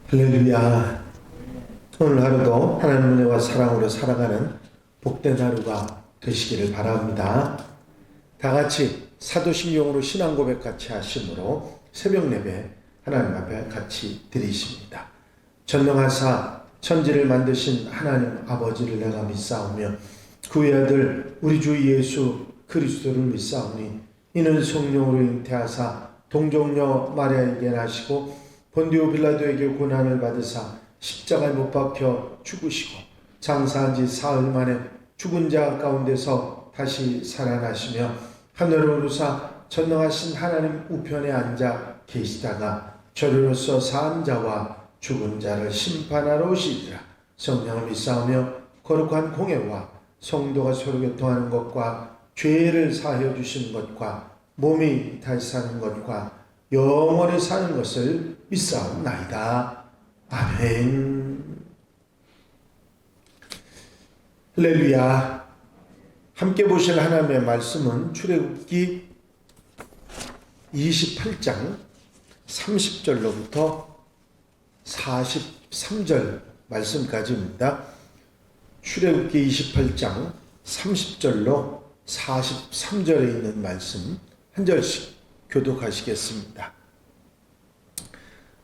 할렐루야. 오늘 하루도 하나님 은혜와 사랑으로 살아가는 복된 하루가 되시기를 바랍니다. 다 같이 사도신경으로 신앙 고백 같이 하심으로 새벽 예배 하나님 앞에 같이 드리십니다. 전능하사 천지를 만드신 하나님 아버지를 내가 믿사오며 그 외아들 우리 주 예수 그리스도를 믿사오니 이는 성령으로 잉태하사 동정녀 마리아에게 나시고 본디오 빌라도에게 고난을 받으사 십자가에 못 박혀 죽으시고 장사한 지 사흘 만에 죽은 자 가운데서 다시 살아나시며 하늘로 오르사 전능하신 하나님 우편에 앉아 계시다가 저리로서 산 자와 죽은 자를 심판하러 오시리라. 성령을 믿사오며 거룩한 공예와 성도가 서로 교통하는 것과 죄를 사하여 주시는 것과 몸이 다시 사는 것과 영원히 사는 것을 믿사옵나이다. 아멘. 할렐루야. 함께 보실 하나님의 말씀은 출애굽기 28장 30절로부터 43절 말씀까지입니다. 출애굽기 28장 30절로 43절에 있는 말씀 한 절씩 교독하시겠습니다.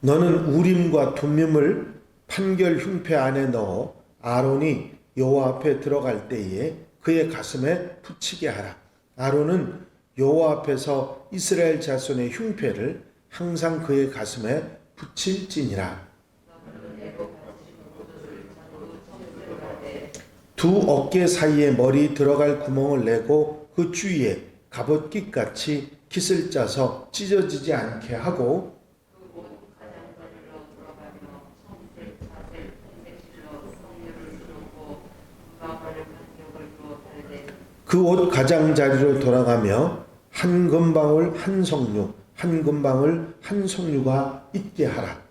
너는 우림과 둠밈을 판결 흉패 안에 넣어 아론이 여호와 앞에 들어갈 때에 그의 가슴에 붙이게 하라. 아론은 여호와 앞에서 이스라엘 자손의 흉패를 항상 그의 가슴에 붙일지니라. 두 어깨 사이에 머리 들어갈 구멍을 내고 그 주위에 갑옷깃같이 깃을 짜서 찢어지지 않게 하고 그 옷 가장자리로 돌아가며 한 금방울 한 석류 한 금방울 한 석류가 있게 하라.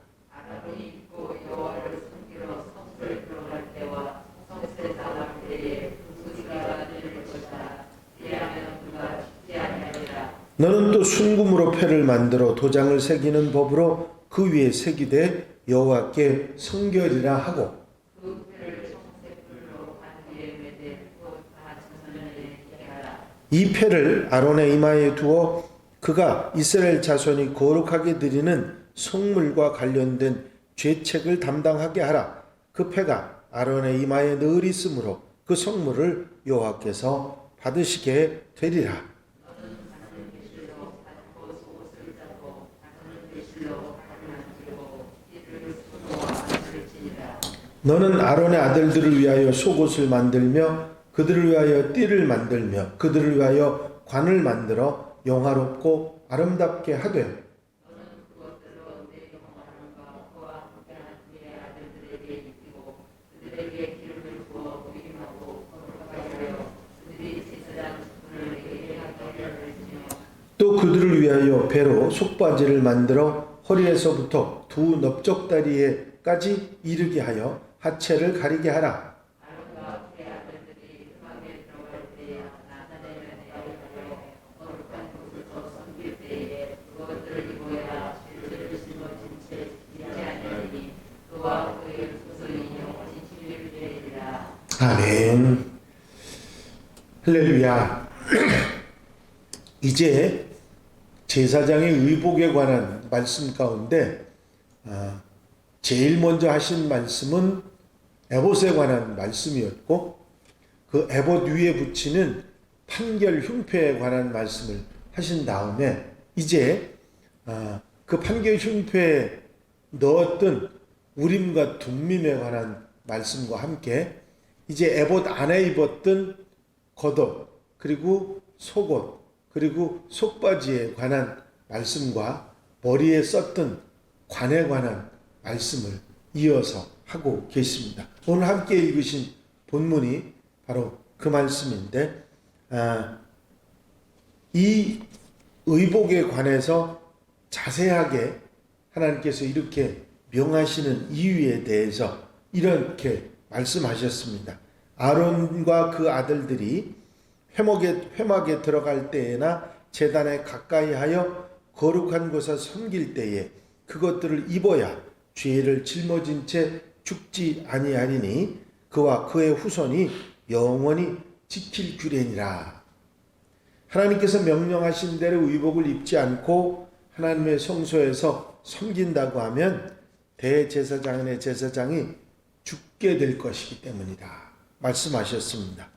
너는 또 순금으로 패를 만들어 도장을 새기는 법으로 그 위에 새기되 여호와께 성결이라 하고 이 패를 아론의 이마에 두어 그가 이스라엘 자손이 거룩하게 드리는 성물과 관련된 죄책을 담당하게 하라. 그 패가 아론의 이마에 늘 있으므로 그 성물을 여호와께서 받으시게 되리라. 너는 아론의 아들들을 위하여 속옷을 만들며 그들을 위하여 띠를 만들며 그들을 위하여 관을 만들어 영화롭고 아름답게 하되 또 그들을 위하여 배로 속바지를 만들어 허리에서부터 두 넓적다리에까지 이르게 하여 하체를 가리게 하라. 아멘. 할렐루야. 이제 제사장의 의복에 관한 말씀 가운데 제일 먼저 하신 말씀은 에봇에 관한 말씀이었고 그 에봇 위에 붙이는 판결 흉패에 관한 말씀을 하신 다음에 이제 그 판결 흉패에 넣었던 우림과 둠밈에 관한 말씀과 함께 이제 에봇 안에 입었던 겉옷 그리고 속옷 그리고 속바지에 관한 말씀과 머리에 썼던 관에 관한 말씀을 이어서 하고 계십니다. 오늘 함께 읽으신 본문이 바로 그 말씀인데 이 의복에 관해서 자세하게 하나님께서 이렇게 명하시는 이유에 대해서 이렇게 말씀하셨습니다. 아론과 그 아들들이 회막에 들어갈 때에나 제단에 가까이 하여 거룩한 곳에 섬길 때에 그것들을 입어야 죄를 짊어진 채 죽지 아니하리니 그와 그의 후손이 영원히 지킬 규례니라. 하나님께서 명령하신 대로 의복을 입지 않고 하나님의 성소에서 섬긴다고 하면 대제사장의 제사장이 죽게 될 것이기 때문이다 말씀하셨습니다.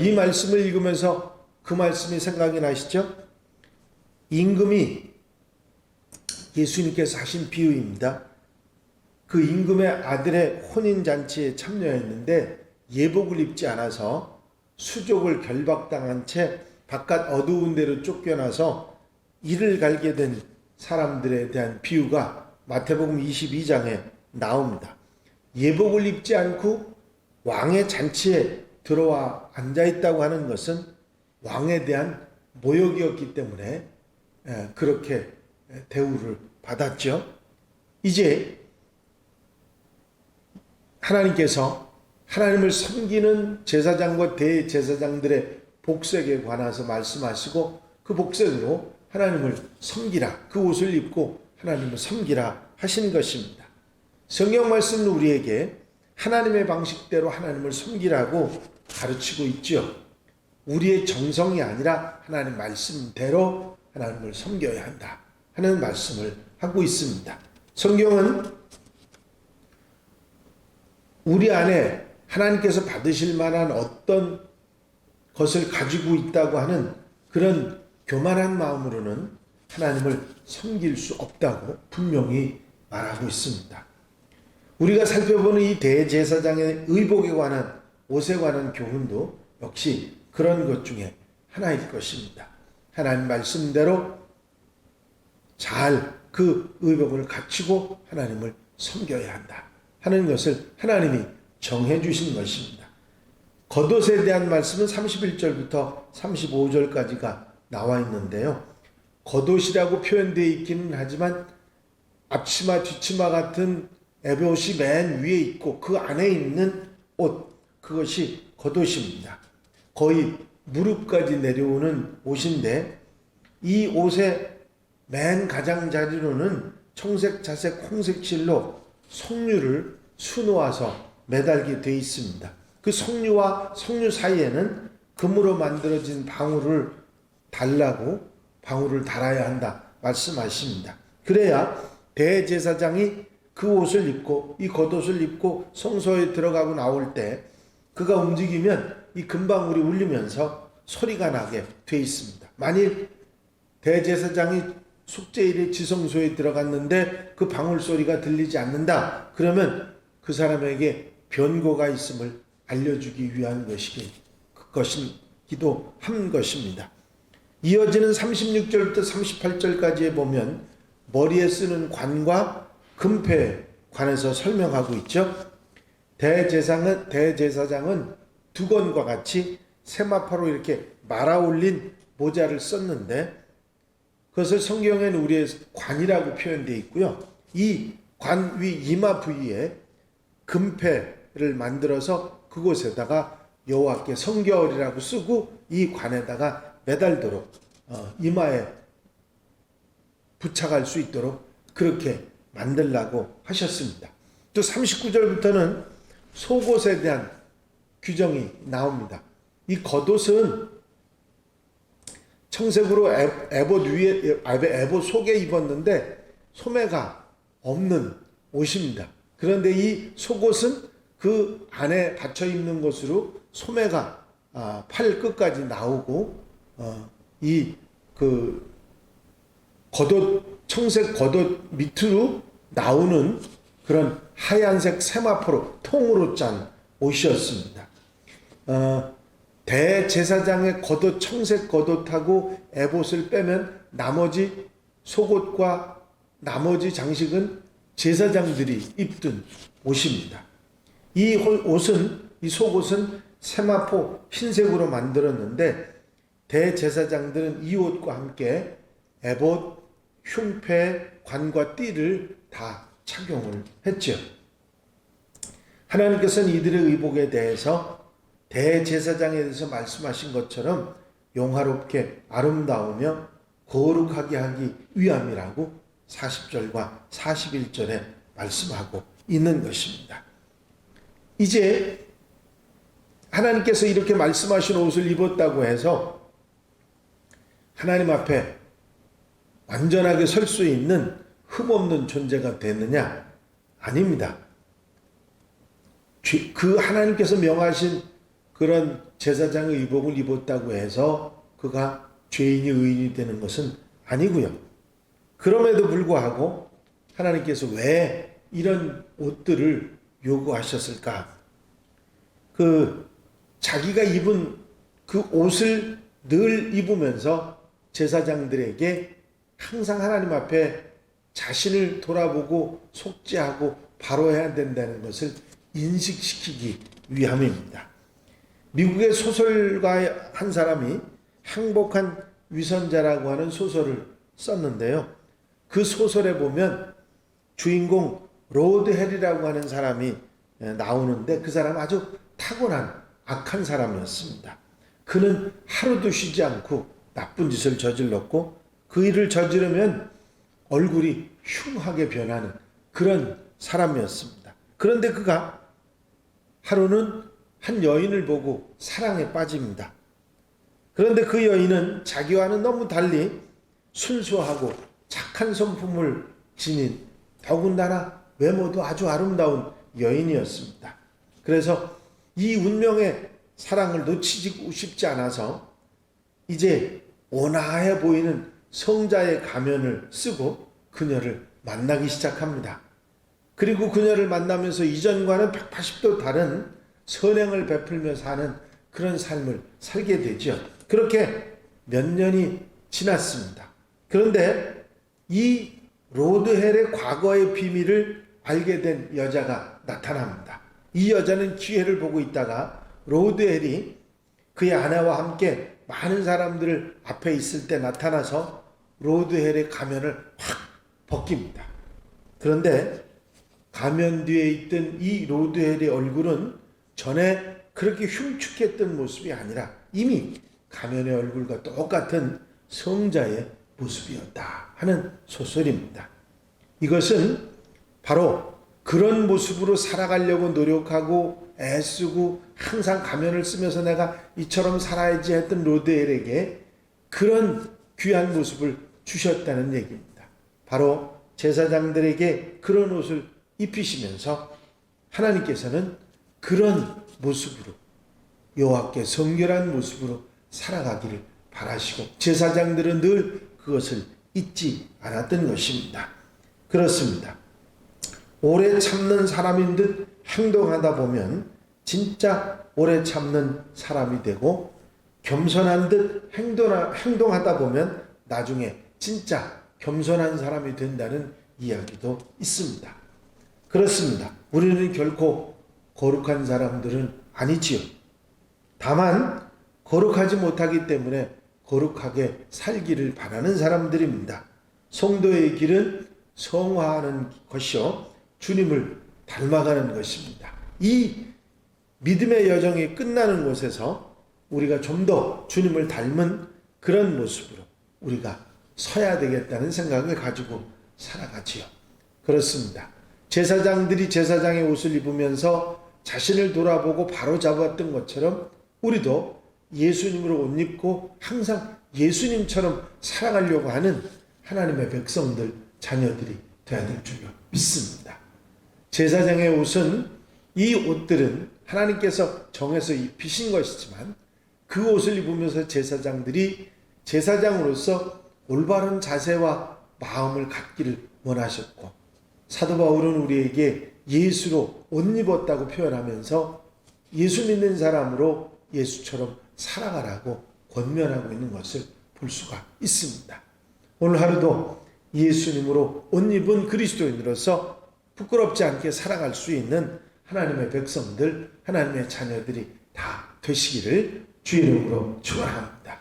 이 말씀을 읽으면서 그 말씀이 생각이 나시죠? 임금이 예수님께서 하신 비유입니다. 그 임금의 아들의 혼인잔치에 참여했는데 예복을 입지 않아서 수족을 결박당한 채 바깥 어두운 데로 쫓겨나서 이를 갈게 된 사람들에 대한 비유가 마태복음 22장에 나옵니다. 예복을 입지 않고 왕의 잔치에 들어와 앉아있다고 하는 것은 왕에 대한 모욕이었기 때문에 그렇게 대우를 받았죠. 이제 하나님께서 하나님을 섬기는 제사장과 대제사장들의 복색에 관해서 말씀하시고 그 복색으로 하나님을 섬기라, 그 옷을 입고 하나님을 섬기라 하신 것입니다. 성경 말씀은 우리에게 하나님의 방식대로 하나님을 섬기라고 가르치고 있죠. 우리의 정성이 아니라 하나님 말씀대로 하나님을 섬겨야 한다 하는 말씀을 하고 있습니다. 성경은 우리 안에 하나님께서 받으실 만한 어떤 것을 가지고 있다고 하는 그런 교만한 마음으로는 하나님을 섬길 수 없다고 분명히 말하고 있습니다. 우리가 살펴보는 이 대제사장의 의복에 관한 옷에 관한 교훈도 역시 그런 것 중에 하나일 것입니다. 하나님 말씀대로 잘 그 의복을 갖추고 하나님을 섬겨야 한다 하는 것을 하나님이 정해 주신 것입니다. 겉옷에 대한 말씀은 31절부터 35절까지가 나와 있는데요. 겉옷이라고 표현되어 있기는 하지만 앞치마 뒷치마 같은 에봇이 맨 위에 있고 그 안에 있는 옷, 그것이 겉옷입니다. 거의 무릎까지 내려오는 옷인데 이 옷의 맨 가장자리로는 청색, 자색, 홍색 실로 석류를 수놓아서 매달게 되어 있습니다. 그 석류와 석류 사이에는 금으로 만들어진 방울을 달라고 방울을 달아야 한다 말씀하십니다. 그래야 대제사장이 그 옷을 입고 이 겉옷을 입고 성소에 들어가고 나올 때 그가 움직이면 이 금방울이 울리면서 소리가 나게 되어 있습니다. 만일 대제사장이 속죄일에 지성소에 들어갔는데 그 방울 소리가 들리지 않는다 그러면 그 사람에게 변고가 있음을 알려주기 위한 것이기도 한 것입니다. 이어지는 36절부터 38절까지에 보면 머리에 쓰는 관과 금패에 관해서 설명하고 있죠. 대제사장은 두건과 같이 세마포로 이렇게 말아 올린 모자를 썼는데 그것을 성경에는 우리의 관이라고 표현되어 있고요. 이 관 위 이마 부위에 금패를 만들어서 그곳에다가 여호와께 성결이라고 쓰고 이 관에다가 매달도록 이마에 부착할 수 있도록 그렇게 만들라고 하셨습니다. 또 39절부터는 속옷에 대한 규정이 나옵니다. 이 겉옷은 청색으로 에봇 위에 에봇 속에 입었는데 소매가 없는 옷입니다. 그런데 이 속옷은 그 안에 받쳐 입는 것으로 소매가 팔 끝까지 나오고 이 그 겉옷 청색 겉옷 밑으로 나오는 그런 하얀색 세마포로 통으로 짠 옷이었습니다. 대제사장의 겉옷 청색 겉옷하고 에봇을 빼면 나머지 속옷과 나머지 장식은 제사장들이 입던 옷입니다. 이 옷은 이 속옷은 세마포 흰색으로 만들었는데 대제사장들은 이 옷과 함께 에봇, 흉패, 관과 띠를 다 착용을 했죠. 하나님께서는 이들의 의복에 대해서 대제사장에 대해서 말씀하신 것처럼 용화롭게 아름다우며 거룩하게 하기 위함이라고 40절과 41절에 말씀하고 있는 것입니다. 이제 하나님께서 이렇게 말씀하신 옷을 입었다고 해서 하나님 앞에 완전하게 설 수 있는 흠없는 존재가 되느냐? 아닙니다. 그 하나님께서 명하신 그런 제사장의 의복을 입었다고 해서 그가 죄인이 의인이 되는 것은 아니고요. 그럼에도 불구하고 하나님께서 왜 이런 옷들을 요구하셨을까? 자기가 입은 그 옷을 늘 입으면서 제사장들에게 항상 하나님 앞에 자신을 돌아보고 속죄하고 바로해야 된다는 것을 인식시키기 위함입니다. 미국의 소설가 한 사람이 행복한 위선자라고 하는 소설을 썼는데요. 그 소설에 보면 주인공 로드 헬이라고 하는 사람이 나오는데 그 사람은 아주 타고난 악한 사람이었습니다. 그는 하루도 쉬지 않고 나쁜 짓을 저질렀고 그 일을 저지르면 얼굴이 흉하게 변하는 그런 사람이었습니다. 그런데 그가 하루는 한 여인을 보고 사랑에 빠집니다. 그런데 그 여인은 자기와는 너무 달리 순수하고 착한 성품을 지닌 더군다나 외모도 아주 아름다운 여인이었습니다. 그래서 이 운명의 사랑을 놓치고 싶지 않아서 이제 온화해 보이는 성자의 가면을 쓰고 그녀를 만나기 시작합니다. 그리고 그녀를 만나면서 이전과는 180도 다른 선행을 베풀며 사는 그런 삶을 살게 되죠. 그렇게 몇 년이 지났습니다. 그런데 이 로드헬의 과거의 비밀을 알게 된 여자가 나타납니다. 이 여자는 기회를 보고 있다가 로드헬이 그의 아내와 함께 많은 사람들 앞에 있을 때 나타나서 로드헬의 가면을 확 벗깁니다. 그런데 가면 뒤에 있던 이 로드헬의 얼굴은 전에 그렇게 흉측했던 모습이 아니라 이미 가면의 얼굴과 똑같은 성자의 모습이었다 하는 소설입니다. 이것은 바로 그런 모습으로 살아가려고 노력하고 애쓰고 항상 가면을 쓰면서 내가 이처럼 살아야지 했던 로드헬에게 그런 귀한 모습을 주셨다는 얘기입니다. 바로 제사장들에게 그런 옷을 입히시면서 하나님께서는 그런 모습으로 여호와께 성결한 모습으로 살아가기를 바라시고 제사장들은 늘 그것을 잊지 않았던 것입니다. 그렇습니다. 오래 참는 사람인 듯 행동하다 보면 진짜 오래 참는 사람이 되고 겸손한 듯 행동하다 보면 나중에 진짜 겸손한 사람이 된다는 이야기도 있습니다. 그렇습니다. 우리는 결코 거룩한 사람들은 아니지요. 다만 거룩하지 못하기 때문에 거룩하게 살기를 바라는 사람들입니다. 성도의 길은 성화하는 것이요 주님을 닮아가는 것입니다. 이 믿음의 여정이 끝나는 곳에서 우리가 좀 더 주님을 닮은 그런 모습으로 우리가 서야 되겠다는 생각을 가지고 살아가지요. 그렇습니다. 제사장들이 제사장의 옷을 입으면서 자신을 돌아보고 바로잡았던 것처럼 우리도 예수님으로 옷 입고 항상 예수님처럼 살아가려고 하는 하나님의 백성들, 자녀들이 되어야 될 줄로 믿습니다. 제사장의 옷은 이 옷들은 하나님께서 정해서 입히신 것이지만 그 옷을 입으면서 제사장들이 제사장으로서 올바른 자세와 마음을 갖기를 원하셨고 사도 바울은 우리에게 예수로 옷 입었다고 표현하면서 예수 믿는 사람으로 예수처럼 살아가라고 권면하고 있는 것을 볼 수가 있습니다. 오늘 하루도 예수님으로 옷 입은 그리스도인으로서 부끄럽지 않게 살아갈 수 있는 하나님의 백성들, 하나님의 자녀들이 다 되시기를 주의 이름으로 축원합니다.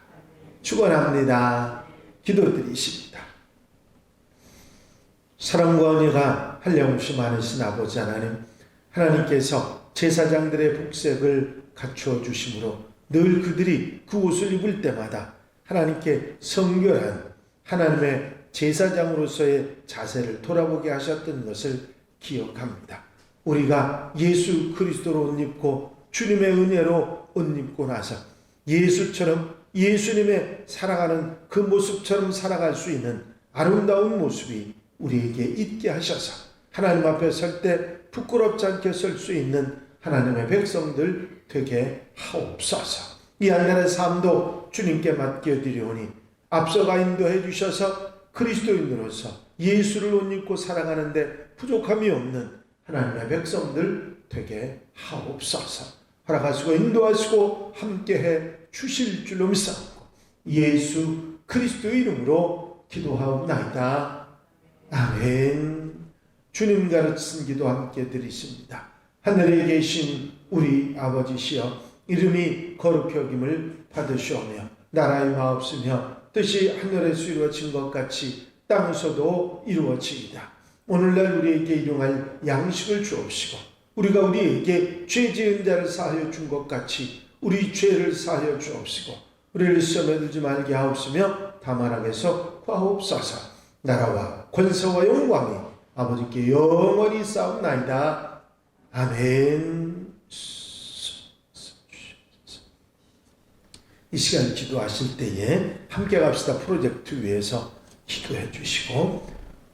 축원합니다. 기도드리십니다. 사랑과 은혜가 한량없이 많으신 아버지 하나님, 하나님께서 제사장들의 복색을 갖추어 주심으로 늘 그들이 그 옷을 입을 때마다 하나님께 성결한 하나님의 제사장으로서의 자세를 돌아보게 하셨던 것을 기억합니다. 우리가 예수 그리스도로 옷 입고 주님의 은혜로 옷 입고 나서 예수처럼 예수님의 살아가는 그 모습처럼 살아갈 수 있는 아름다운 모습이 우리에게 있게 하셔서 하나님 앞에 설 때 부끄럽지 않게 설 수 있는 하나님의 백성들 되게 하옵소서. 이 한 날의 삶도 주님께 맡겨드리오니 앞서가 인도해 주셔서 그리스도인으로서 예수를 옷 입고 살아가는데 부족함이 없는 하나님의 백성들 되게 하옵소서. 허락하시고 인도하시고 함께해 주실 줄로 믿사옵고 예수 그리스도 이름으로 기도하옵나이다. 아멘. 주님 가르친 기도 함께 드리십니다. 하늘에 계신 우리 아버지시여 이름이 거룩히 여김을 받으시오며 나라의 마옵시며 뜻이 하늘에서 이루어진 것 같이 땅에서도 이루어지이다. 오늘날 우리에게 일용할 양식을 주옵시고 우리가 우리에게 죄 지은 자를 사하여 준 것 같이 우리 죄를 사하여 주옵시고 우리를 시험에 들지 말게 하옵시며 다만 악에서 구하옵소서. 나라와 권세와 영광이 아버지께 영원히 싸움나이다. 아멘. 이 시간 기도하실 때에 함께 갑시다 프로젝트 위해서 기도해 주시고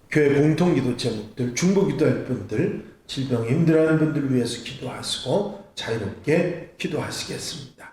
교회 공통기도 제목들 중보기도할 분들 질병에 힘들어하는 분들 위해서 기도하시고 자유롭게 기도하시겠습니다.